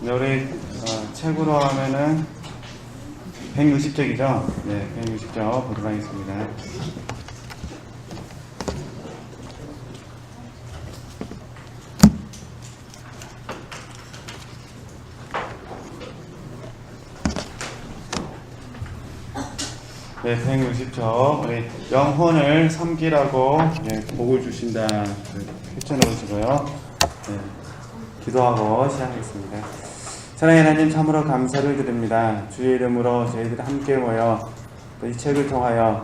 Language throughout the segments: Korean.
우리 책으로 하면은 160쪽이죠? 네, 160쪽 보도록 하겠습니다. 네, 160쪽. 우리 영혼을 섬기라고 복을 주신다. 펼쳐놓으시고요. 네, 기도하고 시작하겠습니다. 사랑의 하나님, 참으로 감사를 드립니다. 주의 이름으로 저희들이 함께 모여 또 이 책을 통하여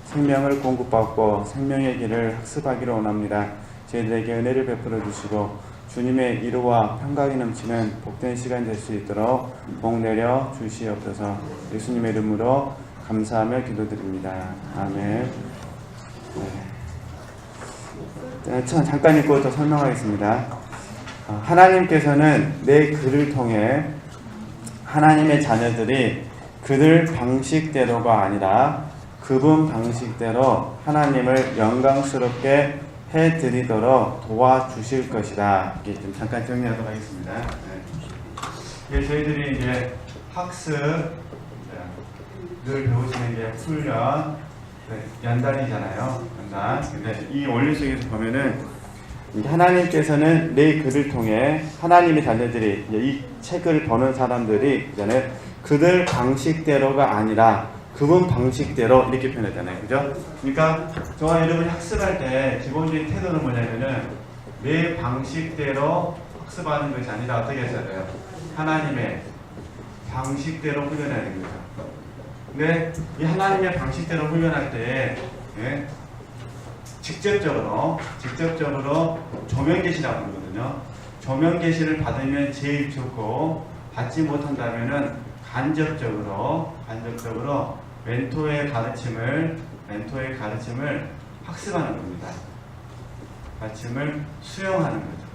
생명을 공급받고 생명의 길을 학습하기를 원합니다. 저희들에게 은혜를 베풀어 주시고 주님의 이루와 평강이 넘치는 복된 시간 될 수 있도록 복 내려 주시옵소서. 예수님의 이름으로 감사하며 기도드립니다. 아멘. 네. 잠깐 읽고 또 설명하겠습니다. 하나님께서는 내 글을 통해 하나님의 자녀들이 그들 방식대로가 아니라 그분 방식대로 하나님을 영광스럽게 해드리도록 도와주실 것이다. 이게 좀 잠깐 정리하도록 하겠습니다. 네. 저희들이 이제 학습 늘 배우시는 게 훈련, 연단이잖아요. 연단. 근데 이 원리 속에서 보면은 하나님께서는 내 글을 통해 하나님의 자녀들이 이 책을 보는 사람들이 이제는 그들 방식대로가 아니라 그분 방식대로 이렇게 표현했잖아요. 그죠? 그러니까 저와 여러분이 학습할 때 기본적인 태도는 뭐냐면은 내 방식대로 학습하는 것이 아니라 어떻게 하셔야 돼요? 하나님의 방식대로 훈련해야 됩니다. 근데 이 하나님의 방식대로 훈련할 때 직접적으로 조명계시라고 하거든요. 조명계시를 받으면 제일 좋고 받지 못한다면은 간접적으로 멘토의 가르침을 학습하는 겁니다. 가르침을 수용하는 거죠.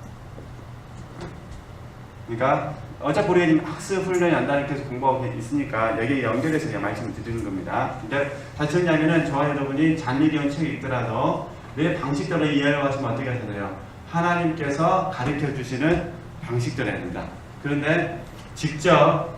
그러니까 어차피 우리 학습 훈련이 한다는 계속 공부하고 있으니까 여기에 연결해서 그냥 말씀을 드리는 겁니다. 근데 다시 정리하면은 저와 여러분이 잔일이온 책이 있더라도 내 방식대로 이해를 하시면 어떻게 하셔야 돼요? 하나님께서 가르쳐 주시는 방식대로 해야 됩니다. 그런데 직접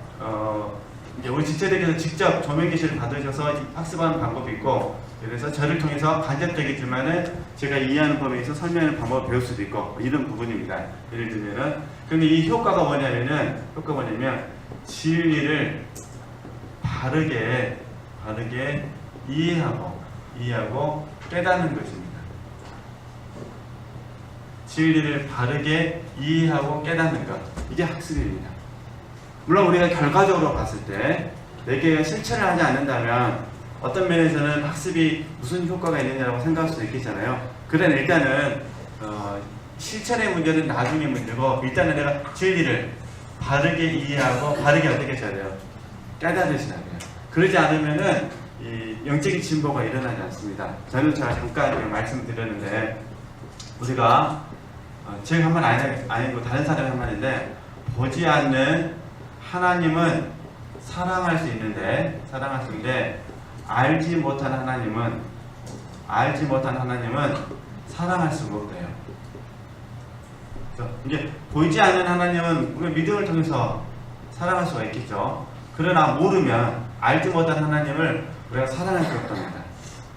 이제 우리 지체들께서 직접 조명계시를 받으셔서 학습하는 방법이 있고, 그래서 저를 통해서 간접적이지만은 제가 이해하는 범위에서 설명하는 방법을 배울 수도 있고 이런 부분입니다. 예를 들면은 근데 이 효과가 뭐냐면 진리를 바르게 이해하고 깨닫는 것입니다. 진리를 바르게 이해하고 깨닫는 것, 이게 학습입니다. 물론 우리가 결과적으로 봤을 때 내게 실천을 하지 않는다면 어떤 면에서는 학습이 무슨 효과가 있느냐라고 생각할 수도 있겠잖아요. 그러나 일단은 실천의 문제는 나중에 문제고, 일단은 내가 진리를 바르게 이해하고 바르게 어떻게 해야 돼요? 깨닫으셔야 돼요. 그러지 않으면은 이 영적인 진보가 일어나지 않습니다. 저는 제가 잠깐 말씀드렸는데, 우리가 제가 한 말 아니고 다른 사람이 한 말인데, 보지 않는 하나님은 사랑할 수 있는데 알지 못한 하나님은 사랑할 수가 없대요. 이게 보이지 않는 하나님은 우리가 믿음을 통해서 사랑할 수가 있겠죠. 그러나 모르면 알지 못한 하나님을 우리가 사랑할 수 없답니다.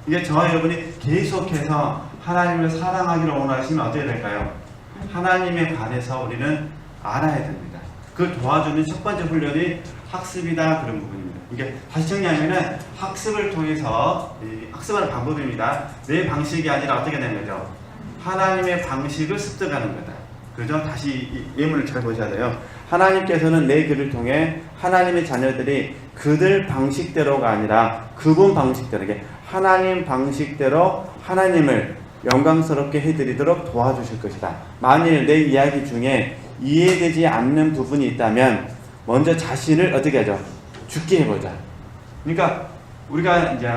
이게 저와 여러분이 계속해서 하나님을 사랑하기를 원하시면 어떻게 될까요? 하나님에 관해서 우리는 알아야 됩니다. 그걸 도와주는 첫 번째 훈련이 학습이다, 그런 부분입니다. 이게 다시 정리하면은 학습을 통해서 학습하는 방법입니다. 내 방식이 아니라 어떻게 되는 거죠? 하나님의 방식을 습득하는 거다. 그죠? 다시 이 예문을 잘 보셔야 돼요. 하나님께서는 내 글을 통해 하나님의 자녀들이 그들 방식대로가 아니라 그분 방식대로, 하나님 방식대로 하나님을 영광스럽게 해드리도록 도와주실 것이다. 만일 내 이야기 중에 이해되지 않는 부분이 있다면 먼저 자신을 어떻게 하죠? 죽게 해보자. 그러니까 우리가 이제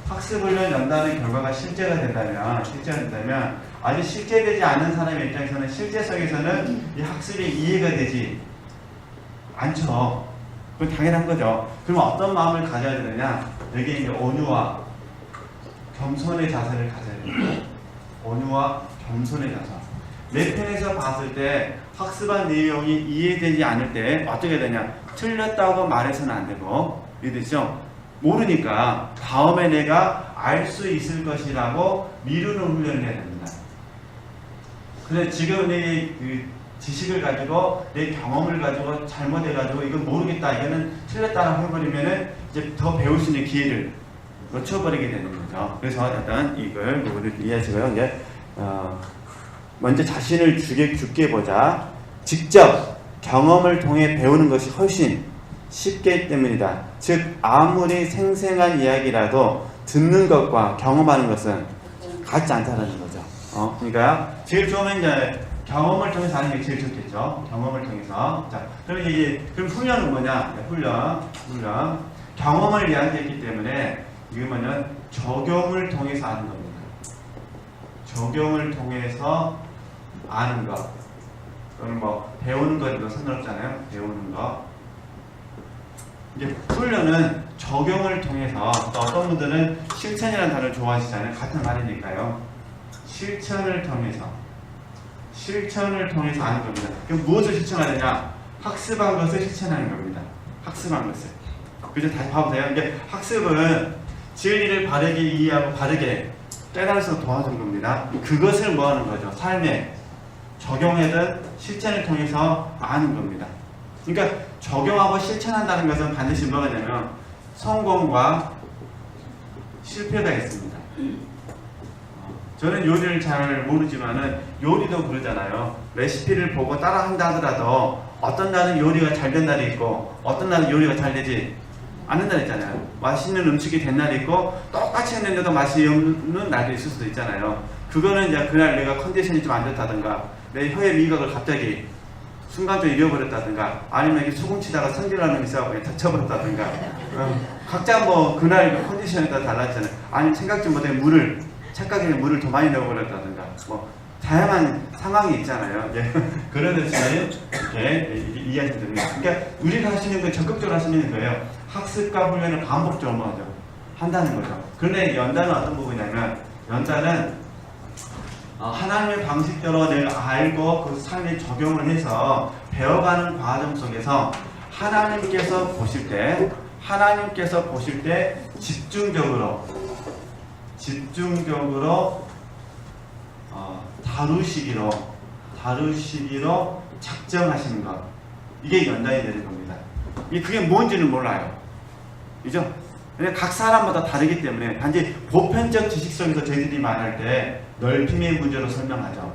학습훈련 연다는 결과가 실제가 된다면 아직 실제되지 않은 사람의 입장에서는 실제성에서는 이 학습이 이해가 되지 않죠. 그건 당연한 거죠. 그러면 어떤 마음을 가져야 되느냐? 여기에 이제 온유와 겸손의 자세를 가져야 됩니다. 온유와 겸손의 자세. 내 편에서 봤을 때 학습한 내용이 이해되지 않을 때 어떻게 되냐? 틀렸다고 말해서는 안 되고, 이해되죠? 모르니까 다음에 내가 알 수 있을 것이라고 미루는 훈련을 해야 됩니다. 근데 지금 내 그 지식을 가지고 내 경험을 가지고 잘못해가지고 이건 모르겠다, 이거는 틀렸다라고 해버리면은 이제 더 배울 수 있는 기회를 놓쳐버리게 되는 거죠. 그래서 일단 이걸 부분을 이해하시고요. 이제 먼저 자신을 죽게 보자. 직접 경험을 통해 배우는 것이 훨씬 쉽기 때문이다. 즉 아무리 생생한 이야기라도 듣는 것과 경험하는 것은 같지 않다는 거죠. 그러니까 제일 처음에 이제 경험을 통해서 하는 게 제일 좋겠죠. 경험을 통해서. 자, 그럼 이제 그럼 훈련은 뭐냐? 훈련. 경험을 이야기했기 때문에 이게 뭐냐면 적용을 통해서 아는 겁니다. 적용을 통해서 아는 것. 또는 뭐 배우는 것도 상관없잖아요. 배우는 것. 이제 훈련은 적용을 통해서, 또 어떤 분들은 실천이라는 단어를 좋아하시잖아요. 같은 말이니까요. 실천을 통해서 아는 겁니다. 그럼 무엇을 실천하느냐? 학습한 것을 실천하는 겁니다. 학습한 것을. 그죠? 다시 봐보세요. 이게 학습은 진리를 바르게 이해하고 바르게 깨달을 수 도와주는 겁니다. 그것을 뭐 하는 거죠? 삶에 적용하든 실천을 통해서 아는 겁니다. 그러니까 적용하고 실천한다는 것은 반드시 뭐가 되냐면 성공과 실패가 있습니다. 저는 요리를 잘 모르지만은 요리도 그러잖아요. 레시피를 보고 따라한다 하더라도 어떤 날은 요리가 잘 된 날이 있고 어떤 날은 요리가 잘 되지 않는 날 있잖아요. 맛있는 음식이 된 날이 있고 똑같이 했는데도 맛이 없는 날이 있을 수도 있잖아요. 그거는 이제 그날 내가 컨디션이 좀 안 좋다든가 내 혀의 미각을 갑자기 순간적으로 잃어버렸다든가 아니면 이렇게 소금치다가 성질나는 놈이 있어가지고 다쳐버렸다든가 각자 뭐 그날 컨디션에 따라 달라지잖아요. 아니면 생각지 못해 착각에 물을 더 많이 넣어버렸다든가 뭐 다양한 상황이 있잖아요. 예. 그런 데서는 이렇게 이해하시면 됩니다. 그러니까 우리가 할 수 있는 거 적극적으로 할 수 있는 거예요. 학습과 훈련을 반복적으로 뭐하죠? 한다는 거죠. 그런데 연단은 어떤 부분이냐면 연단은 하나님의 방식대로 내가 알고 그 삶에 적용을 해서 배워가는 과정 속에서 하나님께서 보실 때 집중적으로 다루시기로 작정하시는 것, 이게 연단이 되는 겁니다. 그게 뭔지는 몰라요. 그죠? 각 사람마다 다르기 때문에 단지 보편적 지식 속에서 저희들이 말할 때 넓힘의 문제로 설명하죠.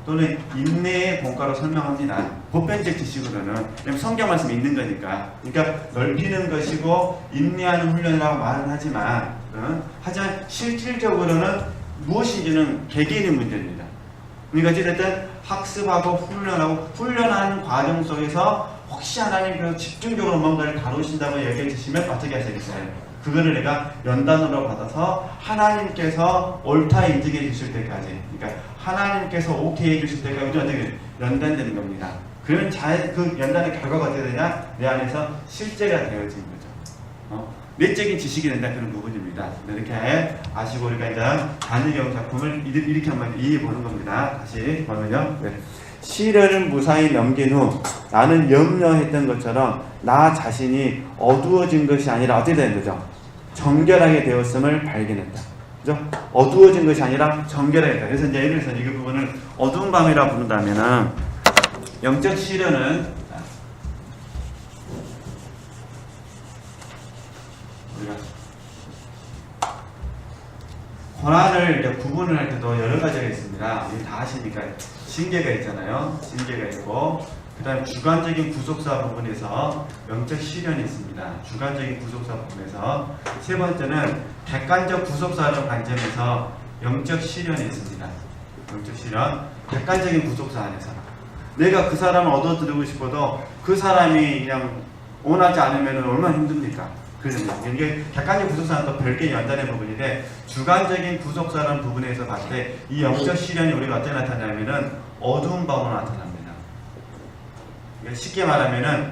또는 인내의 본가로 설명합니다. 보편적 지식으로는 성경 말씀이 있는 거니까. 그러니까 넓히는 것이고 인내하는 훈련이라고 말은 하지만 실질적으로는 무엇인지는 개개인의 문제입니다. 그러니까 어쨌든 학습하고 훈련하는 과정 속에서 혹시 하나님께서 집중적으로 뭔가를 다루신다고 얘기해 주시면 어떻게 하시겠어요? 그거를 내가 연단으로 받아서 하나님께서 옳다 인정해 주실 때까지, 그러니까 하나님께서 오케이 해 주실 때까지 어떻게 연단되는 겁니다. 그러면 그 연단의 결과가 어떻게 되냐? 내 안에서 실제가 되어진 거죠. 내적인 지식이 된다, 그런 부분입니다. 이렇게 아시고 우리가 이제 단위경 작품을 이렇게 한번 이해해 보는 겁니다. 다시 보면요. 네. 시련을 무사히 넘긴 후 나는 염려했던 것처럼 나 자신이 어두워진 것이 아니라 어떻게 되는 거죠? 정결하게 되었음을 발견했다. 그죠? 어두워진 것이 아니라 정결하게 됐다. 그래서 이제 예를 들어서 이 부분을 어두운 밤이라 부른다면은 영적 시련은 우리가 고난을 이제 구분을 할 때도 여러 가지가 있습니다. 이게 다 아시니까 징계가 있잖아요. 징계가 있고, 그 다음에 주관적인 구속사 부분에서 영적 시련이 있습니다. 주관적인 구속사 부분에서. 세 번째는 객관적 구속사라는 관점에서 영적 시련이 있습니다. 영적 시련. 객관적인 구속사 안에서. 내가 그 사람을 얻어들이고 싶어도 그 사람이 그냥 원하지 않으면 얼마나 힘듭니까? 이게 객관적 구속사는 또 별개의 연단의 부분인데, 주관적인 구속사라는 부분에서 봤을 때 이 영적 시련이 우리가 어떻게 나타나냐면은 어두운 밤으로 나타납니다. 쉽게 말하면은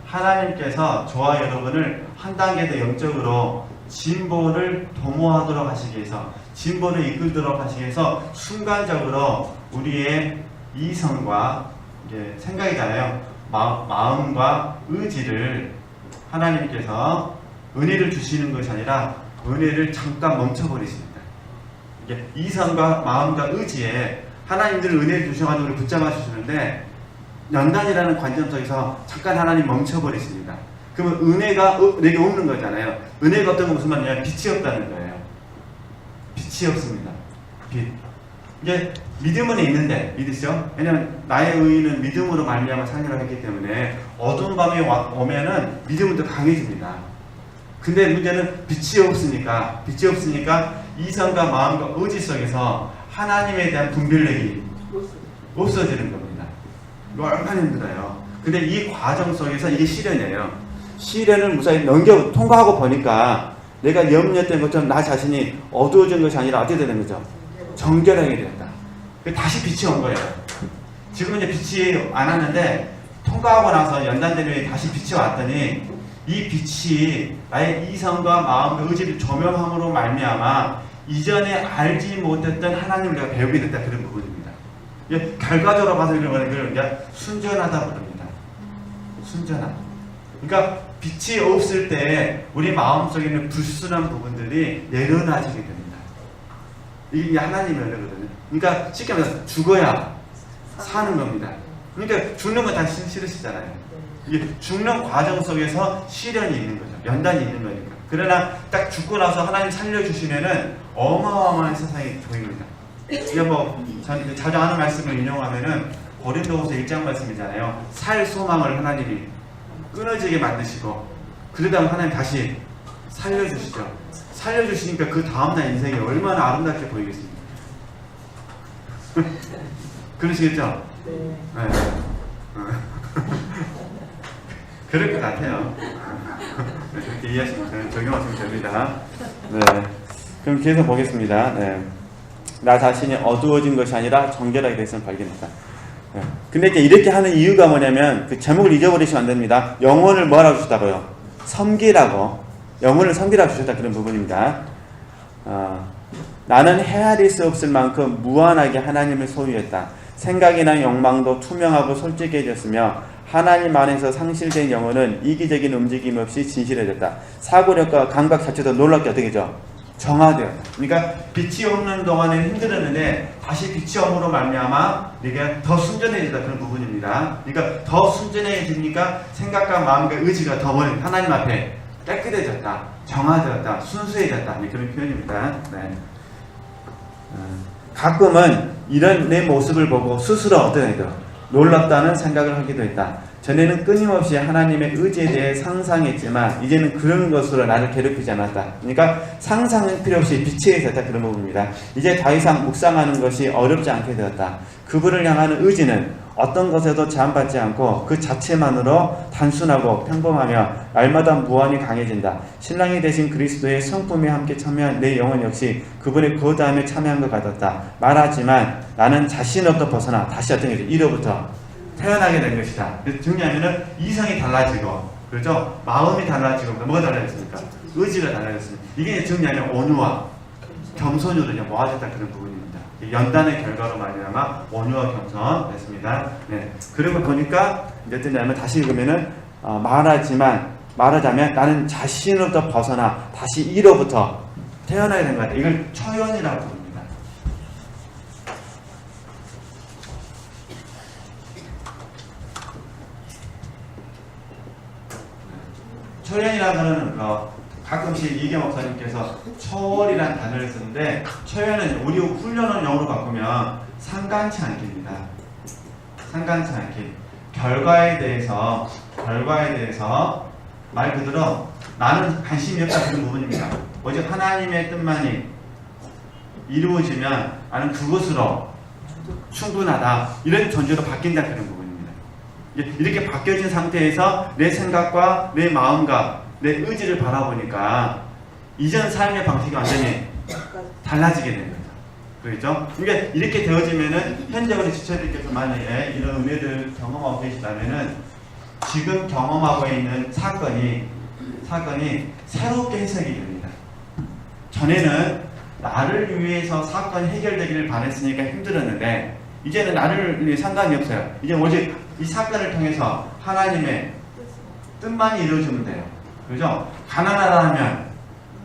하나님께서 저와 여러분을 한 단계 더 영적으로 진보를 도모하도록 하시기 위해서, 진보를 이끌도록 하시기 위해서 순간적으로 우리의 이성과 이게 생각이잖아요. 마음과 의지를 하나님께서 은혜를 주시는 것이 아니라 은혜를 잠깐 멈춰버리십니다. 이게 이성과 마음과 의지에 하나님들 은혜를 주셔가지고 우리 붙잡아 주시는데 연단이라는 관점 속에서 잠깐 하나님 멈춰버리십니다. 그러면 은혜가 내게 없는 거잖아요. 은혜가 없다는 건 무슨 말이냐면 빛이 없다는 거예요. 빛이 없습니다. 빛. 이게 믿음은 있는데 믿으시죠? 왜냐면 나의 의인은 믿음으로 말미암아 살리라 했기 때문에 어두운 밤이 오면은 믿음은 더 강해집니다. 근데 문제는 빛이 없으니까 이성과 마음과 의지 속에서 하나님에 대한 분별력이 없어지는 겁니다. 이거 얼마나 힘들어요. 근데 이 과정 속에서 이게 시련이에요. 시련을 무사히 통과하고 보니까 내가 염려했던 것처럼 나 자신이 어두워진 것이 아니라 어떻게 되는 거죠? 정결하게 되었다. 다시 빛이 온 거예요. 지금 이제 빛이 안 왔는데 통과하고 나서 연단되면 다시 빛이 왔더니 이 빛이 나의 이성과 마음과 의지를 조명함으로 말미암아 이전에 알지 못했던 하나님을 내가 배우게 됐다. 그런 부분입니다. 결과적으로 봐서 이런 걸 순전하다 부릅니다. 순전하다. 그러니까 빛이 없을 때 우리 마음속에 있는 불순한 부분들이 내려놔지게 됩니다. 이게 하나님의 은혜거든요. 그러니까 쉽게 말해서 죽어야 사는 겁니다. 그러니까 죽는 건 다 싫으시잖아요. 이게 죽는 과정 속에서 시련이 있는 거죠. 연단이 있는 거니까. 그러나 딱 죽고 나서 하나님 살려주시면은 어마어마한 세상이 보입니다. 이게 자주 하는 말씀을 인용하면은 고린도후서 1장 말씀이잖아요. 살 소망을 하나님이 끊어지게 만드시고 그러다 하나님 다시 살려주시죠. 살려주시니까 그 다음날 인생이 얼마나 아름답게 보이겠습니까? 그러시겠죠? 네. 그럴 것 같아요. 그렇게 이해하시면 적용하시면 됩니다. 네. 그럼 계속 보겠습니다. 네. 나 자신이 어두워진 것이 아니라 정결하게 됐음을 발견했다. 네. 근데 이제 이렇게 하는 이유가 뭐냐면 그 제목을 잊어버리시면 안 됩니다. 영혼을 뭐라고 주셨다고요? 섬기라고. 영혼을 섬기라고 주셨다. 그런 부분입니다. 나는 헤아릴 수 없을 만큼 무한하게 하나님을 소유했다. 생각이나 욕망도 투명하고 솔직해졌으며 하나님 안에서 상실된 영혼은 이기적인 움직임 없이 진실해졌다. 사고력과 감각 자체도 놀랍게 어떻게 죠? 정화되었다. 그러니까 빛이 없는 동안에 힘들었는데 다시 빛이 엄으로 말미암아 내가 더 순전해지다. 그런 부분입니다. 그러니까 더 순전해지니까 생각과 마음과 의지가 더 하나님 앞에 깨끗해졌다. 정화되었다. 순수해졌다. 그런 표현입니다. 네. 가끔은 이런 내 모습을 보고 스스로 어떻게 놀랍다는 생각을 하기도 했다. 전에는 끊임없이 하나님의 의지에 대해 상상했지만 이제는 그런 것으로 나를 괴롭히지 않았다. 그러니까 상상은 필요 없이 빛에 있었다. 그런 부분입니다. 이제 더 이상 묵상하는 것이 어렵지 않게 되었다. 그분을 향하는 의지는 어떤 것에도 제한받지 않고 그 자체만으로 단순하고 평범하며 날마다 무한히 강해진다. 신랑이 되신 그리스도의 성품에 함께 참여한 내 영혼 역시 그분의 거다함에 참여한 것 같았다. 말하지만 나는 자신으로부터 벗어나 다시 어떤 거죠? 이로부터 태어나게 된 것이다. 그래서 중요하면은 이성이 달라지고, 그렇죠? 마음이 달라지고, 뭐가 달라졌습니까? 의지가 달라졌습니다. 이게 중요하면 온유와 겸손으로 모아졌다. 그런 부분입니다. 연단의 결과로 말미암아 온유와 겸손 됐습니다. 네. 그리고 보니까 어떠냐면 다시 읽으면은 말하자면 나는 자신으로부터 벗어나 다시 이로부터 태어나야 된 것 같아요. 이걸 초연이라고 부릅니다. 초연이라고 하는 가끔씩 이계 목사님께서 초월이라는 단어를 쓰는데 초연은 우리 훈련을 영어로 바꾸면 상관치 않기입니다. 상관치 않기. 결과에 대해서 말 그대로 나는 관심이 없다. 그런 부분입니다. 오직 하나님의 뜻만이 이루어지면 나는 그것으로 충분하다. 이런 존재로 바뀐다. 그런 부분입니다. 이렇게 바뀌어진 상태에서 내 생각과 내 마음과 내 의지를 바라보니까 이전 삶의 방식이 완전히 달라지게 된 거죠. 그렇죠? 그러니까 이렇게 되어지면은 현재 우리 지체들께서 만약에 이런 은혜를 경험하고 계시다면은 지금 경험하고 있는 사건이 새롭게 해석이 됩니다. 전에는 나를 위해서 사건이 해결되기를 바랬으니까 힘들었는데 이제는 나를 상관이 없어요. 이제 오직 이 사건을 통해서 하나님의 뜻만 이루어지면 돼요. 그죠? 가난하다 하면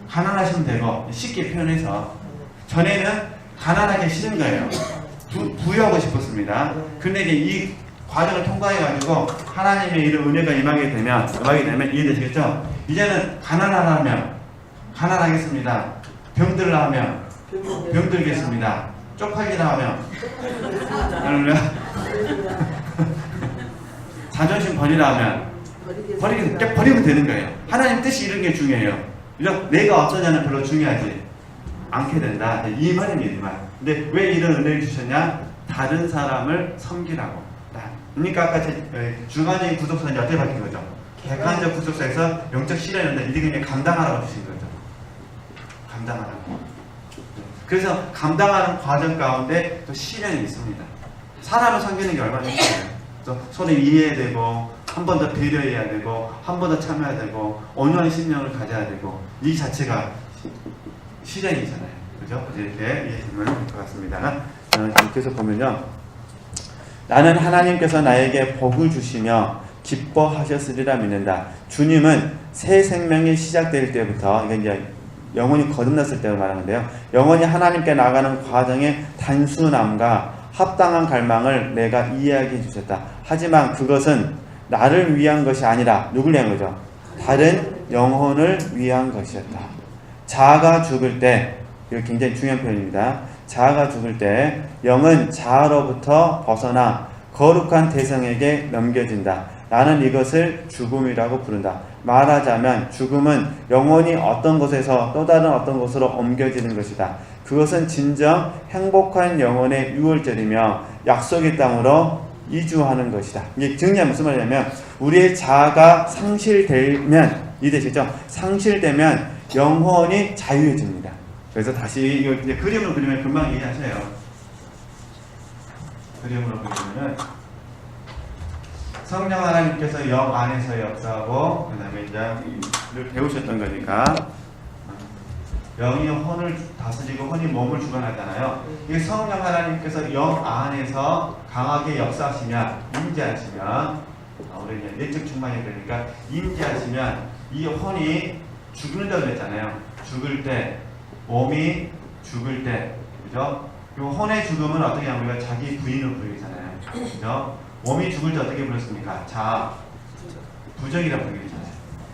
가난하시면 되고, 쉽게 표현해서 전에는 가난하기 싫은 거예요. 부유하고 싶었습니다. 근데 이제 이 과정을 통과해가지고 하나님의 이런 은혜가 임하게 되면 이해되시겠죠? 이제는 가난하다 하면 가난하겠습니다. 병들라 하면 병들겠습니다. 쪽팔리라 하면 자존심 버리라 하면 버리면 되는 거예요. 하나님 뜻이 이런 게 중요해요. 그죠? 내가 어떠냐는 별로 중요하지 않게 된다. 이 말입니다. 근데 왜 이런 은혜를 주셨냐? 다른 사람을 섬기라고. 그러니까 아까 주관적인 구속사는 어떻게 바뀐 거죠? 객관적 구속사에서 영적 시련인데 이게 그냥 감당하라고 주신 거죠. 감당하라고. 그래서 감당하는 과정 가운데 또 시련이 있습니다. 사람을 섬기는 게 얼마나 힘들어요. 서로 이해해야 되고, 한 번 더 배려해야 되고, 한 번 더 참아야 되고, 온유한 심령을 가져야 되고, 이 자체가 시련이잖아요. 그죠? 이렇게 이해되면 될 것 같습니다. 계속 보면요. 나는 하나님께서 나에게 복을 주시며 기뻐하셨으리라 믿는다. 주님은 새 생명이 시작될 때부터, 이게 이제 영혼이 거듭났을 때를 말하는데요. 영혼이 하나님께 나가는 과정의 단순함과 합당한 갈망을 내가 이해하게 해주셨다. 하지만 그것은 나를 위한 것이 아니라 누굴 위한 거죠? 다른 영혼을 위한 것이었다. 자아가 죽을 때, 이거 굉장히 중요한 표현입니다. 자아가 죽을 때 영은 자아로부터 벗어나 거룩한 대상에게 넘겨진다. 나는 이것을 죽음이라고 부른다. 말하자면 죽음은 영혼이 어떤 곳에서 또 다른 어떤 곳으로 옮겨지는 것이다. 그것은 진정 행복한 영혼의 유월절이며 약속의 땅으로 이주하는 것이다. 이게 정리하면 무슨 말이냐면, 우리의 자아가 상실되면, 이해되시죠? 상실되면 영혼이 자유해집니다. 그래서 다시 이거 이제 그림으로 그리면 금방 이해하셔요. 그림으로 그리면은 성령 하나님께서 영 안에서 역사하고, 그 다음에 이제 배우셨던 거니까 영이 혼을 다스리고 혼이 몸을 주관하잖아요. 이게 성령 하나님께서 영 안에서 강하게 역사하시면, 임재하시면, 우리 이제 내적 충만이 되니까 임재하시면 이 혼이 죽는다고 그랬잖아요. 죽을 때, 몸이 죽을 때, 그죠? 그리고 혼의 죽음은 어떻게 하면 우리가 자기 부인을 부르잖아요. 그죠? 몸이 죽을 때 어떻게 부르습니까? 자아 부정이라고 부르잖아요.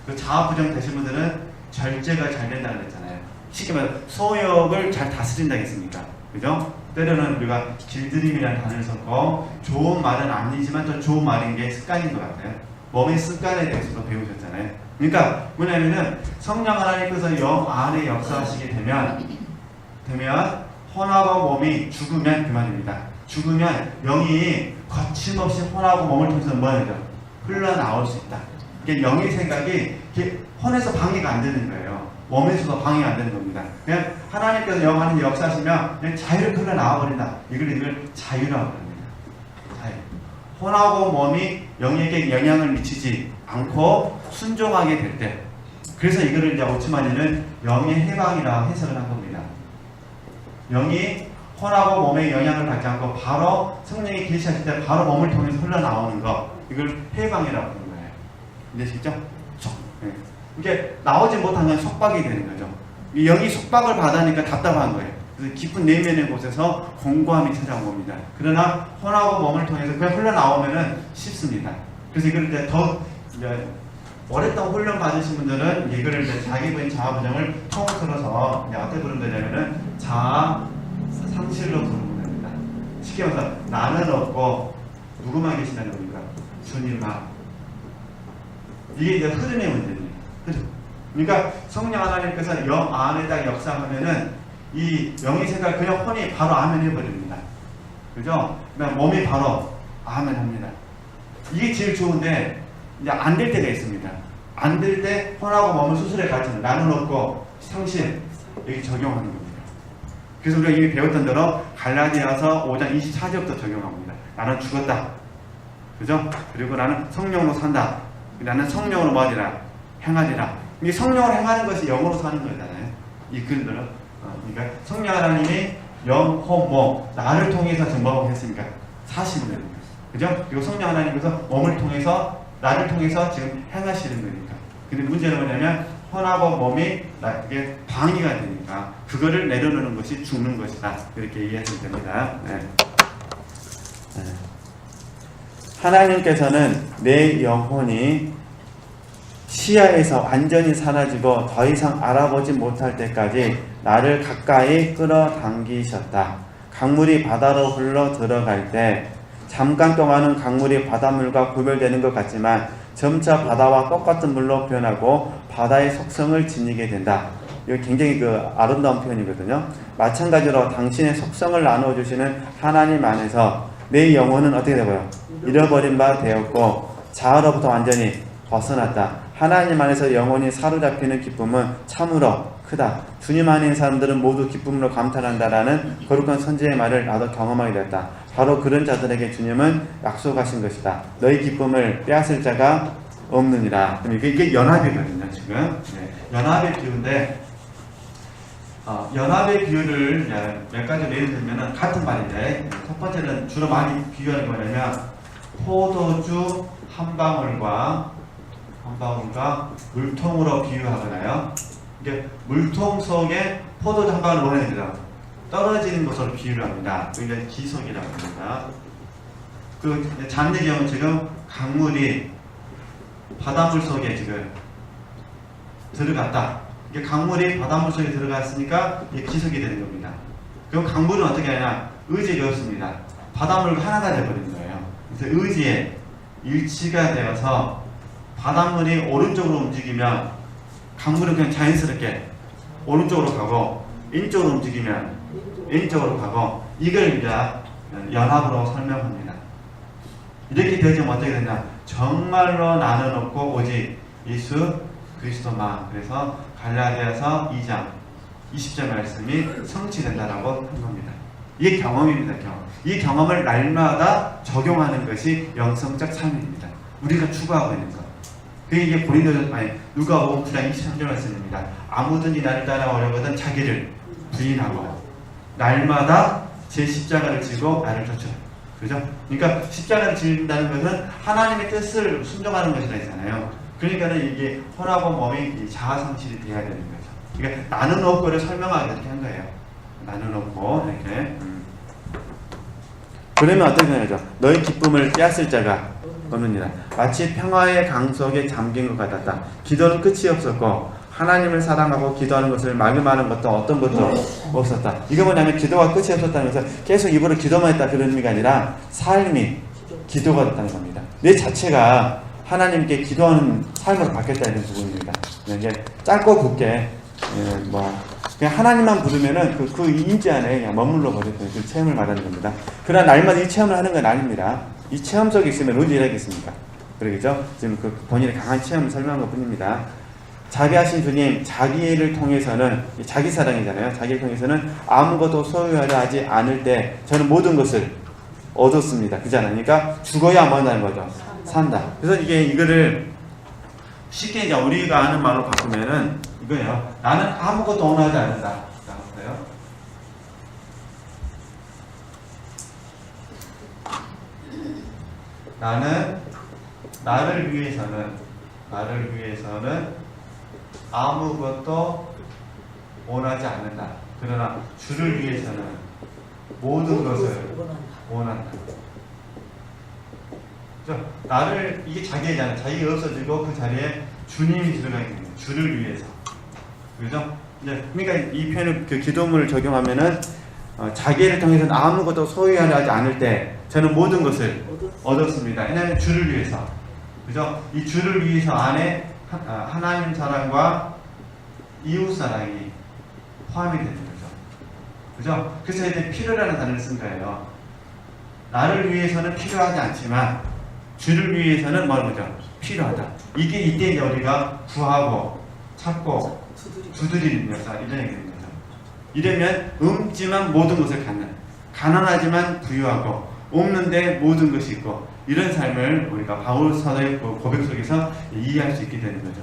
그 자아 부정 되신 분들은 절제가 잘 된다고 그랬잖아요. 쉽게 말해 소욕을 잘 다스린다 했습니까? 그죠? 때로는 우리가 길들임이라는 단어를 썼고, 좋은 말은 아니지만 또 좋은 말인 게 습관인 것 같아요. 몸의 습관에 대해서도 배우셨잖아요. 그러니까 뭐냐면은 성령 하나님께서 영 안에 역사하시게 되면 혼하고 몸이 죽으면 그만입니다. 죽으면 영이 거침없이 혼하고 몸을 통해서 뭐하죠? 흘러나올 수 있다. 이게 영의 생각이 혼에서 방해가 안 되는 거예요. 몸에서도 방해가 안 되는 겁니다. 그냥 하나님께서 영 안에 역사하시면 그냥 자유롭게 흘러나와 버린다. 이걸 자유라고 합니다. 자유. 혼하고 몸이 영에게 영향을 미치지 않고 순종하게 될 때, 그래서 이거를 이제 오츠만이는 영의 해방이라고 해석을 한 겁니다. 영이 혼하고 몸에 영향을 받지 않고 바로 성령이 계시하실 때 바로 몸을 통해서 흘러나오는 거, 이걸 해방이라고 하는 거예요. 이해되시죠? 이게 나오지 못하면 속박이 되는 거죠. 영이 속박을 받으니까 답답한 거예요. 그래서 깊은 내면의 곳에서 공고함이 찾아온 겁니다. 그러나 혼하고 몸을 통해서 그냥 흘러나오면은 쉽습니다. 그래서 이걸 이제 더 오랫동안 훈련 받으신 분들은 이거를 이제 자기 부인 자아 부정을 통틀어서 어떻게 부르면 되냐면은 자아 상실로 부르면 됩니다. 쉽게 말해서 나는 없고 누구만 계신다는 겁니까? 주님만. 이게 이제 흐름의 문제입니다. 그러니까 성령 하나님께서 영 안에 딱 역사하면은 이 영의 생각 그냥 혼이 바로 아멘 해버립니다. 그죠? 그냥 몸이 바로 아멘 합니다. 이게 제일 좋은데 이제 안 될 때가 있습니다. 안 될 때 혼하고 몸을 수술해 가르치는 나는 없고 상실 여기 적용하는 겁니다. 그래서 우리가 이미 배웠던 대로 갈라디아서 5장 24절부터 적용합니다. 나는 죽었다. 그죠? 그리고 나는 성령으로 산다. 나는 성령으로 뭐하리라? 행하리라. 이게 성령으로 행하는 것이 영으로 사는 거잖아요. 이 글들은. 그러니까 성령 하나님이 영혼몸 나를 통해서 지금 뭐라고 했습니까? 사시는 거예요. 그죠? 그리고 성령 하나님께서 몸을 통해서 나를 통해서 지금 행하시는 거니까. 근데 문제는 뭐냐면 혼하고 몸이 나에게 방해가 되니까 그거를 내려놓는 것이 죽는 것이다. 이렇게 이해하시면 됩니다. 네. 네. 하나님께서는 내 영혼이 시야에서 완전히 사라지고 더 이상 알아보지 못할 때까지 나를 가까이 끌어당기셨다. 강물이 바다로 흘러 들어갈 때 잠깐 동안은 강물이 바닷물과 구별되는 것 같지만 점차 바다와 똑같은 물로 변하고 바다의 속성을 지니게 된다. 이거 굉장히 아름다운 표현이거든요. 마찬가지로 당신의 속성을 나누어주시는 하나님 안에서 내 영혼은 어떻게 되고요? 잃어버린 바 되었고 자아로부터 완전히 벗어났다. 하나님 안에서 영혼이 사로잡히는 기쁨은 참으로 크다. 주님 안에 있는 사람들은 모두 기쁨으로 감탄한다라는 거룩한 선지의 말을 나도 경험하게 되었다. 바로 그런 자들에게 주님은 약속하신 것이다. 너희 기쁨을 빼앗을 자가 없느니라. 이게 연합이거든요, 지금. 네. 연합의 비유인데, 연합의 비유를 몇 가지 예를 들면 같은 말인데, 첫 번째는 주로 많이 비유하는 게 뭐냐면, 포도주 한 방울과 물통으로 비유하잖아요. 이게 물통 속에 포도주 한 방울 뭐라 해야 되죠? 떨어지는 것으로 비유를 합니다. 이게 기석이라고 합니다. 그 잔디 경우 지금 강물이 바닷물 속에 지금 들어갔다. 이게 강물이 바닷물 속에 들어갔으니까 이게 기석이 되는 겁니다. 그럼 강물은 어떻게 하냐? 의지가 없습니다. 바닷물과 하나가 되어버리는 거예요. 그래서 의지에 일치가 되어서 바닷물이 오른쪽으로 움직이면 강물은 그냥 자연스럽게 오른쪽으로 가고 왼쪽으로 움직이면 왼쪽으로 가고 이걸 이제 연합으로 설명합니다. 이렇게 되면 어떻게 되냐? 정말로 나는 없고 오직 예수 그리스도만. 그래서 갈라디아서 2장 20절 말씀이 성취된다라고 한 겁니다. 이게 경험입니다. 경험. 이 경험을 날마다 적용하는 것이 영성적 삶입니다. 우리가 추구하고 있는 것. 그게 이게 누가복음 9장 23절 말씀입니다. 아무든지 나를 따라오려거든 자기를 부인하고 날마다 제 십자가를 지고 나를 쫓으라. 그죠? 그러니까 십자가를 지는다는 것은 하나님의 뜻을 순종하는 것이라 했잖아요. 그러니까는 이게 혼하고 몸이 자아성실이 돼야 되는 거죠. 그러니까 나는 없고를 설명하기 이렇게 한 거예요. 나는 없고 이렇게. 그러면 어떻게 되냐죠? 너희 기쁨을 빼앗을 자가 없느니라. 마치 평화의 강속에 잠긴 것 같았다. 기도는 끝이 없었고 하나님을 사랑하고 기도하는 것을 말금하는 것도 어떤 것도 없었다. 이거 뭐냐면 기도가 끝이 없었다는 것은 계속 입으로 기도만 했다 그런 의미가 아니라 삶이 기도가 됐다는 겁니다. 내 자체가 하나님께 기도하는 삶으로 바뀌었다는 부분입니다. 이게 짧고 굵게 그냥 하나님만 부르면은 그 인지 안에 그냥 머물러 버렸던 그 체험을 말하는 겁니다. 그러나 날마다 이 체험을 하는 건 아닙니다. 이 체험 속에 있으면 언제 일하겠습니까? 그러겠죠? 지금 그 본인의 강한 체험을 설명한 것 뿐입니다. 자비하신 주님, 자기를 통해서는, 자기 사랑이잖아요. 자기를 통해서는 아무것도 소유하려 하지 않을 때 저는 모든 것을 얻었습니다. 그잖아요. 그러니까 죽어야 뭐 한다는 거죠? 산다. 그래서 이거를 쉽게 이제 우리가 아는 말로 바꾸면은 이거예요. 나는 아무것도 원하지 않는다. 나는 나를 위해서는 아무것도 원하지 않는다. 그러나 주를 위해서는 모든 것을 원한다. 나를, 이게 자기잖아요. 자기가 없어지고 그 자리에 주님이 들어가게 됩니다. 주를 위해서. 그죠? 그러니까 이 표현을 그 기도문을 적용하면은 자기를 통해서는 아무것도 소유하려 하지 않을 때 저는 모든 것을 얻었습니다. 왜냐하면 주를 위해서. 그죠? 이 주를 위해서 안에 하나님 사랑과 이웃 사랑이 포함이 되는 거죠. 그죠? 그래서 이제 필요라는 단어를 쓴 거예요. 나를 위해서는 필요하지 않지만 주를 위해서는 뭐라는 거죠? 필요하다. 이게 이때 이제 우리가 구하고 찾고 두드리는 역사 이런 얘기 되는 거죠. 이러면 없지만 모든 것을 갖는, 가난하지만 부유하고 없는데 모든 것이 있고 이런 삶을 우리가 바울 사도의 고백 속에서 이해할 수 있게 되는 거죠.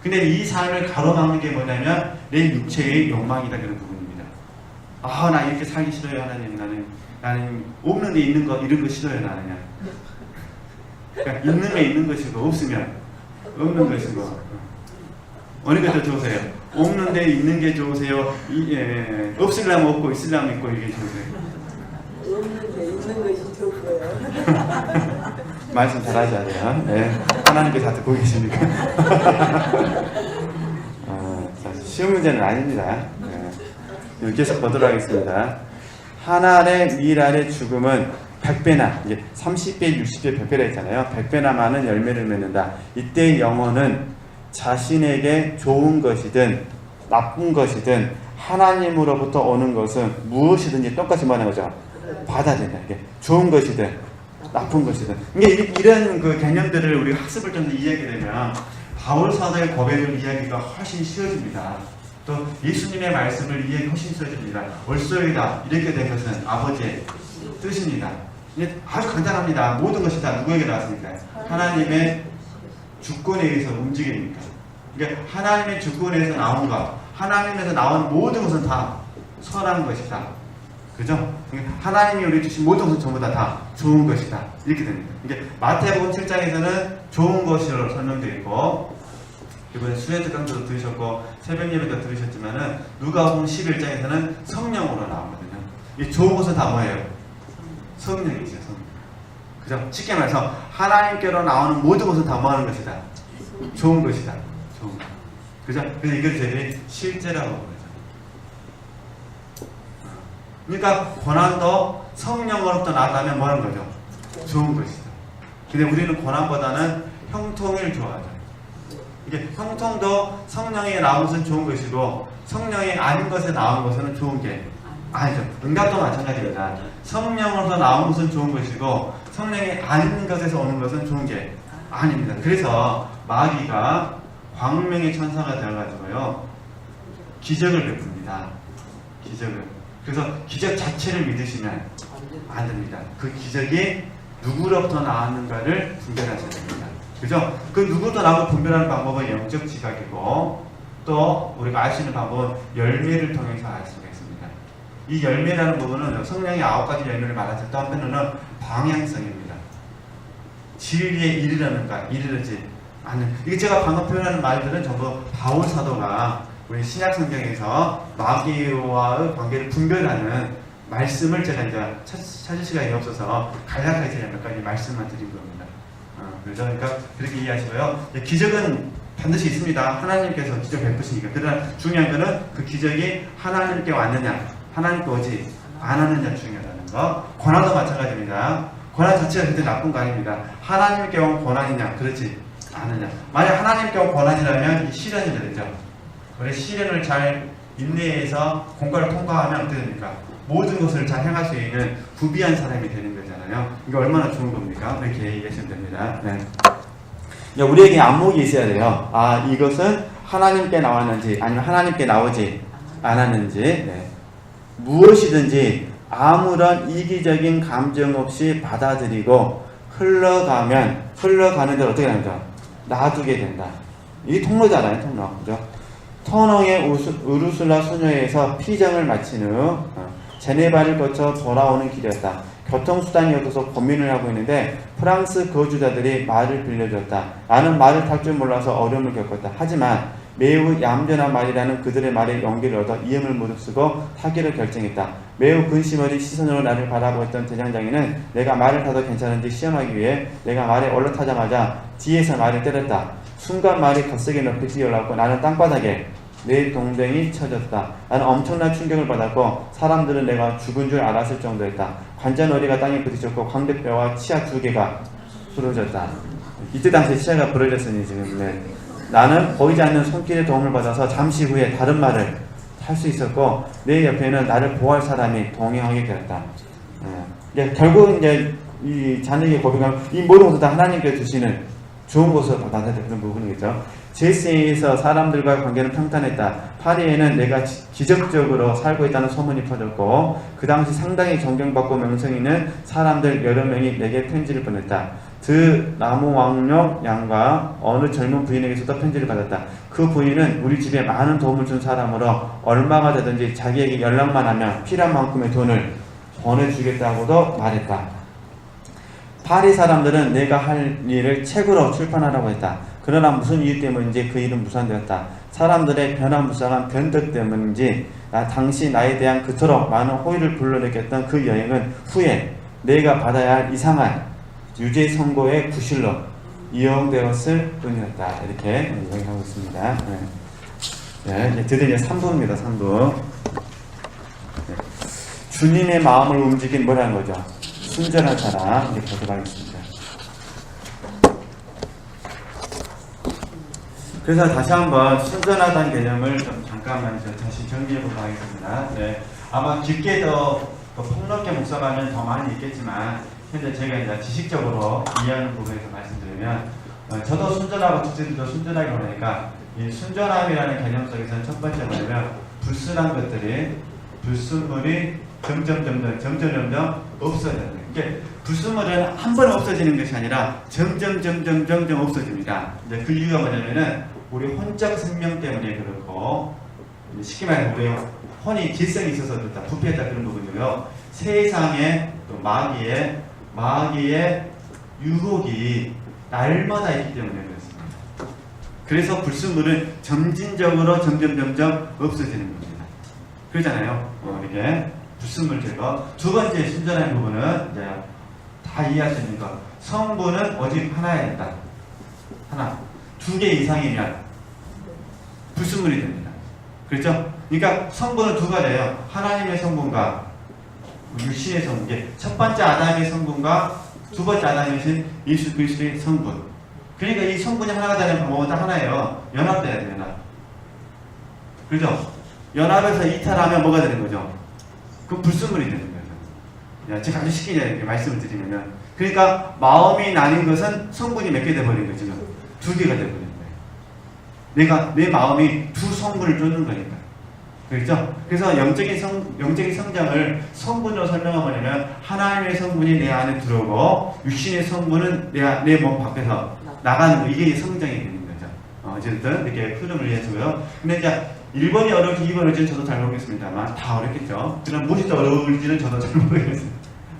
근데 이 삶을 가로막는 게 뭐냐면 내 육체의 욕망이다 그런 부분입니다. 아, 나 이렇게 살기 싫어요, 하나님. 나는 없는 데 있는 거, 이런 거 싫어요, 나는요. 그러니까 있는 게 있는 것이고, 없으면 없는 것이고. 어느 게 더 좋으세요? 없는 데 있는 게 좋으세요? 없으려면 없고, 있으려면 있고, 이게 좋으세요? 없는 데 있는 것이 좋고요. 말씀 잘하셔야 돼요. 네. 하나님께서 다 듣고 계시니까. 쉬운 문제는 아닙니다. 네. 계속 보도록 하겠습니다. 한 알의 밀알의 죽음은 100배나, 이제 30배, 60배, 100배라 했잖아요. 100배나 많은 열매를 맺는다. 이때 영혼은 자신에게 좋은 것이든 나쁜 것이든 하나님으로부터 오는 것은 무엇이든지 똑같이 뭐하는 거죠? 받아들인다. 이게 좋은 것이든 나쁜 것이든. 이게 이런 그 개념들을 우리가 학습을 좀 더 이해하게 되면 바울 사도의 고백을 이해하기가 훨씬 쉬워집니다. 또 예수님의 말씀을 이해하기 훨씬 쉬워집니다. 올소이다 이렇게 된 것은 아버지의 뜻입니다. 이게 아주 간단합니다. 모든 것이 다 누구에게 나왔습니까? 하나님의 주권에 의해서 움직입니다. 그러니까 하나님의 주권에서 나온 것, 하나님에서 나온 모든 것은 다 선한 것이다. 그죠? 하나님이 우리 주신 모든 것은 전부 다 좋은 것이다. 이렇게 됩니다. 이게 마태복음 7장에서는 좋은 것으로 설명되어 있고, 이번에 수련회 강도도 들으셨고 새벽 예배도 들으셨지만은 누가복음 11장에서는 성령으로 나오거든요. 이 좋은 것은 다 뭐예요? 성령이죠. 성령. 그죠? 쉽게 말해서 하나님께로 나오는 모든 것은 다 뭐하는 것이다? 좋은 것이다. 좋은 것. 그죠? 그래서 이걸 저희들이 실제라고 부르죠. 그러니까 고난도 성령으로부터 나왔다면 뭐하는 거죠? 좋은 것이다. 근데 우리는 고난보다는 형통을 좋아하죠. 이게 형통도 성령이 나온 것은 좋은 것이고 성령이 아닌 것에 나온 것은 좋은 게 아니죠. 응답도 마찬가지입니다. 성령으로서 나온 것은 좋은 것이고 성령이 아닌 것에서 오는 것은 좋은 게 아닙니다. 그래서 마귀가 광명의 천사가 되어가지고요 기적을 베풉니다. 기적을. 그래서 기적 자체를 믿으시면 안 됩니다. 그 기적이 누구로부터 나왔는가를 분별하셔야 됩니다. 그죠? 그 누구로부터 나온 분별하는 방법은 영적 지각이고 또 우리가 알 수 있는 방법은 열매를 통해서 알 수가 있습니다. 이 열매라는 부분은 성령의 9가지 열매를 말하죠. 또 한편으로는 방향성입니다. 진리에 이르지 않는. 이게 제가 방금 표현하는 말들은 전부 바울 사도가 우리 신약 성경에서 마귀와의 관계를 분별하는 말씀을 제가 이제 찾을 시간이 없어서 간략하게 제가 몇 가지 말씀만 드린 겁니다. 그러니까 그렇게 이해하시고요. 기적은 반드시 있습니다. 하나님께서 기적 베푸시니까. 그러나 중요한 것은 그 기적이 하나님께 왔느냐, 하나님께 오지 않았느냐 중요하다는 거. 고난도 마찬가지입니다. 고난 자체가 그때 나쁜 거 아닙니다. 하나님께 온 고난이냐, 그렇지 않느냐. 만약 하나님께 온 고난이라면 이 시련이 되죠. 그래 시련을 잘 인내해서 공과를 통과하면 어떻게 됩니까? 모든 것을 잘 행할 수 있는 부비한 사람이 되는 거잖아요. 이게 얼마나 좋은 겁니까? 이렇게 얘기하시면 됩니다. 네. 우리에게 안목이 있어야 돼요. 아, 이것은 하나님께 나왔는지 아니면 하나님께 나오지 않았는지. 네. 무엇이든지 아무런 이기적인 감정 없이 받아들이고 흘러가는 대로 어떻게 합니까? 놔두게 된다. 이게 통로잖아요. 통로. 그죠? 터너의 우르슬라 수녀에서 피정을 마친 후 제네바를 거쳐 돌아오는 길이었다. 교통수단이 없어서 고민을 하고 있는데 프랑스 거주자들이 말을 빌려줬다. 나는 말을 탈 줄 몰라서 어려움을 겪었다. 하지만 매우 얌전한 말이라는 그들의 말에 용기를 얻어 이음을 무릅쓰고 타기로 결정했다. 매우 근심 어린 시선으로 나를 바라보고 있던 대장장이는 내가 말을 타도 괜찮은지 시험하기 위해 내가 말에 올라타자마자 뒤에서 말을 때렸다. 순간 말이 거세게 높이 뛰어올랐고 나는 땅바닥에 내 동댕이 쳐졌다. 나는 엄청난 충격을 받았고 사람들은 내가 죽은 줄 알았을 정도였다. 관자놀이가 땅에 부딪혔고 광대뼈와 치아 2개가 부러졌다. 이때 당시에 치아가 부러졌으니 지금 나는 보이지 않는 손길의 도움을 받아서 잠시 후에 다른 말을 할 수 있었고 내 옆에는 나를 보호할 사람이 동행하게 되었다. 결국 이제 이 자녀에게 고백하면 이 모든 것을 다 하나님께 주시는 좋은 것으로 받아들여야 되는 부분이겠죠. 제시에서 사람들과의 관계는 평탄했다. 파리에는 내가 기적적으로 살고 있다는 소문이 퍼졌고 그 당시 상당히 존경받고 명성 있는 사람들 여러 명이 내게 편지를 보냈다. 나무 왕력 양과 어느 젊은 부인에게서도 편지를 받았다. 그 부인은 우리 집에 많은 도움을 준 사람으로 얼마가 되든지 자기에게 연락만 하면 필요한 만큼의 돈을 보내주겠다고도 말했다. 파리 사람들은 내가 할 일을 책으로 출판하라고 했다. 그러나 무슨 이유 때문인지 그 일은 무산되었다. 사람들의 변화무쌍한 변덕 때문인지 당시 나에 대한 그토록 많은 호의를 불러일으켰던 그 여행은 후에 내가 받아야 할 이상한 유죄 선고의 구실로 이용되었을 뿐이었다. 이렇게 이야기하고 있습니다. 네, 이제 드디어 3부입니다. 3부. 네. 주님의 마음을 움직인 뭐라는 거죠? 순전한 사람. 이제 보도록 하겠습니다. 그래서 다시 한번 순전하다는 개념을 좀 잠깐만 다시 정리해 보도록 하겠습니다. 네. 아마 깊게 더 폭넓게 묵상하면 더 많이 있겠지만, 현재 제가 이제 지식적으로 이해하는 부분에서 말씀드리면, 저도 순전하고 직제들도 순전하게 원하니까, 이 순전함이라는 개념 속에서는 첫 번째 뭐냐면, 불순한 것들이, 불순물이 점점 없어져야 돼요. 이게 불순물은 한 번에 없어지는 것이 아니라 점점 없어집니다. 이제 그 이유가 뭐냐면은 우리 혼적 생명 때문에 그렇고, 쉽게 말해서 우리 혼이 질성이 있어서 그렇다, 부패했다 그런 부분이고요. 세상에 또 마귀의 유혹이 날마다 있기 때문에 그렇습니다. 그래서 불순물은 점진적으로 점점 없어지는 겁니다. 그러잖아요. 이게 불순물 제거. 두 번째 순전한 부분은 이제 다 이해할 수 있는 것. 성분은 오직 하나여야 된다. 하나. 2개 이상이면 불순물이 됩니다. 그렇죠? 그러니까 성분은 두 가지예요. 하나님의 성분과 육신의 성분. 첫 번째 아담의 성분과 두 번째 아담이신 예수 그리스도의 성분. 그러니까 이 성분이 하나가 되는 방법은 딱 하나예요. 연합돼야 돼요. 연합. 그렇죠? 연합해서 이탈하면 뭐가 되는 거죠? 그럼 불순물이 되는 거죠. 제가 아주 쉽게 이렇게 말씀을 드리면은, 그러니까 마음이 나뉜 것은 성분이 몇 개 돼버린 거죠. 2개가 돼버린 거예요. 내 마음이 두 성분을 쫓는 거니까. 그렇죠? 그래서 영적인 성장을 성분으로 설명하면 하나님의 성분이 내 안에 들어오고 육신의 성분은 내 몸 밖에서 나가는 거. 이게 성장이 되는 거죠. 어쨌든 이렇게 흐름을 이해해서요. 근데 이제 1번이 어려울지 2번이 어려울지 저도 잘 모르겠습니다만 다 어렵겠죠. 그럼 무엇이 더 어려울지는 저도 잘 모르겠어요.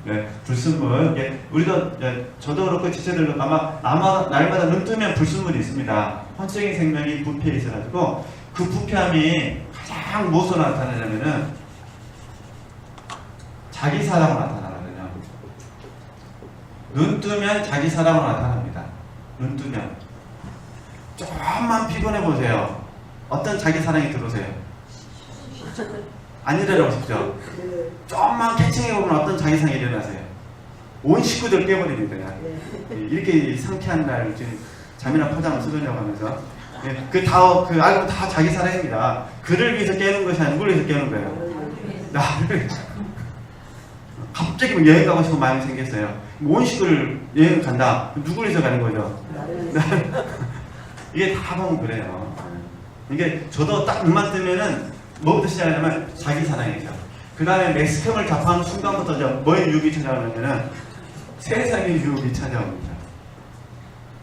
네, 불순물. 우리도 저도 그렇고 지체들도 아마 날마다 눈 뜨면 불순물이 있습니다. 혼적인 생명이 부패해 있어가지고 그 부패함이 가장 무엇으로 나타나냐면은 자기 사랑으로 나타나거든요. 눈 뜨면 자기 사랑으로 나타납니다. 눈 뜨면 조금만 피곤해 보세요. 어떤 자기 사랑이 들어오세요? 안 일어나십시오. 조금만 캐칭해보면 어떤 자기 사랑이 일어나세요? 온 식구들 깨버립니다. 이렇게 상쾌한 날 지금 잠이나 포장을 쓰려고 하면서 알고 다 자기 사랑입니다. 그를 위해서 깨는 것이 아니라 누굴 위해서 깨는 거예요? 나를. 갑자기 여행 가고 싶은 마음이 생겼어요. 온 식구를 여행 간다. 누굴 위해서 가는 거죠? 이게 다 보면 그래요. 이게 저도 딱 눈만 뜨면은 뭐부터 시작하냐면 자기 사랑이죠. 그 다음에 맥스캠을 접하는 순간부터 뭐의 유혹이 찾아오냐면은 세상의 유혹이 찾아옵니다.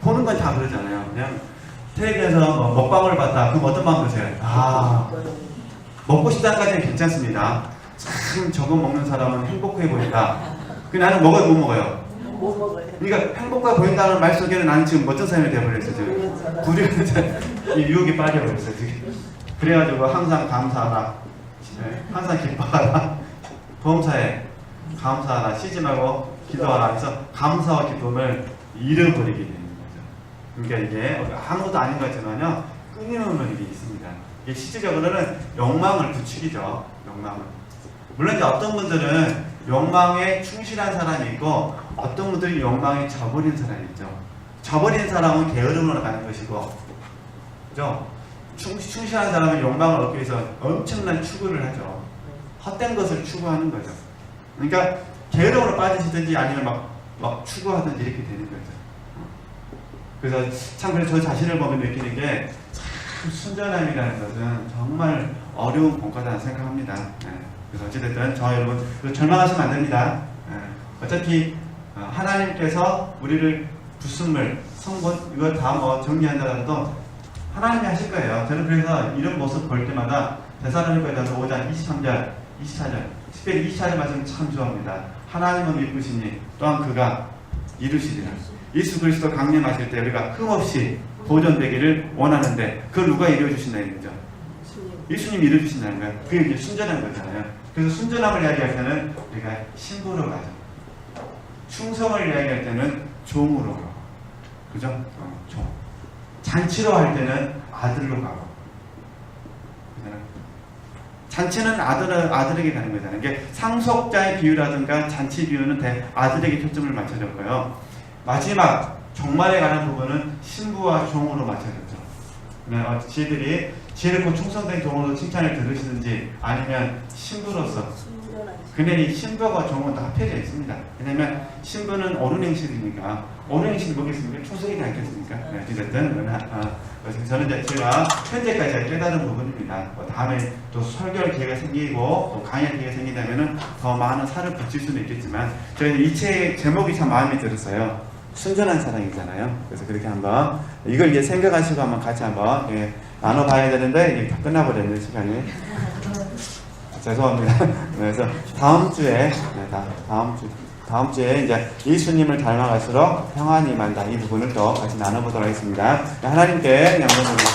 보는 건 다 그러잖아요. 그냥 텔레비전에서 먹방을 봤다. 그럼 어떤 마음 드세요? 먹고 싶다까지는 괜찮습니다. 참 저거 먹는 사람은 행복해 보인다. 나는 먹어요, 못 먹어요? 못 먹어요. 그러니까 행복해 보인다는 말 속에는 나는 지금 어떤 사람이 되어버렸어요. 지금 불이 유혹에 빠져버렸어요. 지금. 그래가지고 항상 감사하라, 항상 기뻐하라, 범사에 감사하라, 쉬지 말고 기도하라. 그래서 감사와 기쁨을 잃어버리게 되는 거죠. 그러니까 이게 아무것도 아닌 것 같지만요, 끊임없는 일이 있습니다. 이게 실질적으로는 욕망을 부추기죠. 욕망을. 물론 이제 어떤 분들은 욕망에 충실한 사람이 있고 어떤 분들이 욕망에 져버린 사람이 있죠. 져버린 사람은 게으름으로 가는 것이고, 그죠? 충실한 사람은 욕망을 얻기 위해서 엄청난 추구를 하죠. 헛된 것을 추구하는 거죠. 그러니까 게으름으로 빠지시든지 아니면 막 추구하든지 이렇게 되는 거죠. 그래서 참 그래서 저 자신을 보면 느끼는 게 참 순전함이라는 것은 정말 어려운 공과다는 생각합니다. 그래서 어찌됐든 저 여러분 절망하시면 안 됩니다. 어차피 하나님께서 우리를 불순물, 성분 이거 다 뭐 정리한다라도 하나님이 하실 거예요. 저는 그래서 이런 모습 볼 때마다 데살로니가서 5장 23절, 24절, 특별히 24절 말씀 참 좋아합니다. 하나님은 믿으시니 또한 그가 이루시리라. 예수 그리스도 강림하실 때 우리가 흠없이 보존되기를 원하는데 그걸 누가 이루어주신다는 거죠? 예수님이 이루어주신다는 거예요. 그게 이제 순전한 거잖아요. 그래서 순전함을 이야기할 때는 우리가 신부로 가죠. 충성을 이야기할 때는 종으로 가고, 그죠? 종. 잔치로 할 때는 아들로 가고, 그잖아요. 잔치는 아들에게 가는 거잖아요. 이게 상속자의 비유라든가 잔치 비유는 아들에게 초점을 맞춰졌고요. 마지막 종말에 관한 부분은 신부와 종으로 맞춰졌죠. 지혜들이 지혜롭고 충성된 종으로 칭찬을 들으시든지 아니면 신부로서. 근데 이 신부와 종은 다 합해져 있습니다. 왜냐하면 신부는 옳은 행실이니까 옳은 행실이 뭐겠습니까? 충성이지 않겠습니까? 네, 어쨌든 저는 이제 제가 현재까지 깨달은 부분입니다. 다음에 또 설교할 기회가 생기고 또 강의할 기회가 생긴다면은 더 많은 살을 붙일 수는 있겠지만 저희는 이 책 제목이 참 마음에 들었어요. 순전한 사랑이잖아요. 그래서 그렇게 한번 이걸 이제 생각하시고 한번 같이 한번 나눠봐야 되는데 이게 다 끝나버렸네요, 시간이. 죄송합니다. 그래서 다음 주에 이제 예수님을 닮아갈수록 평안이 임한다 이 부분을 또 같이 나눠보도록 하겠습니다. 하나님께 영광을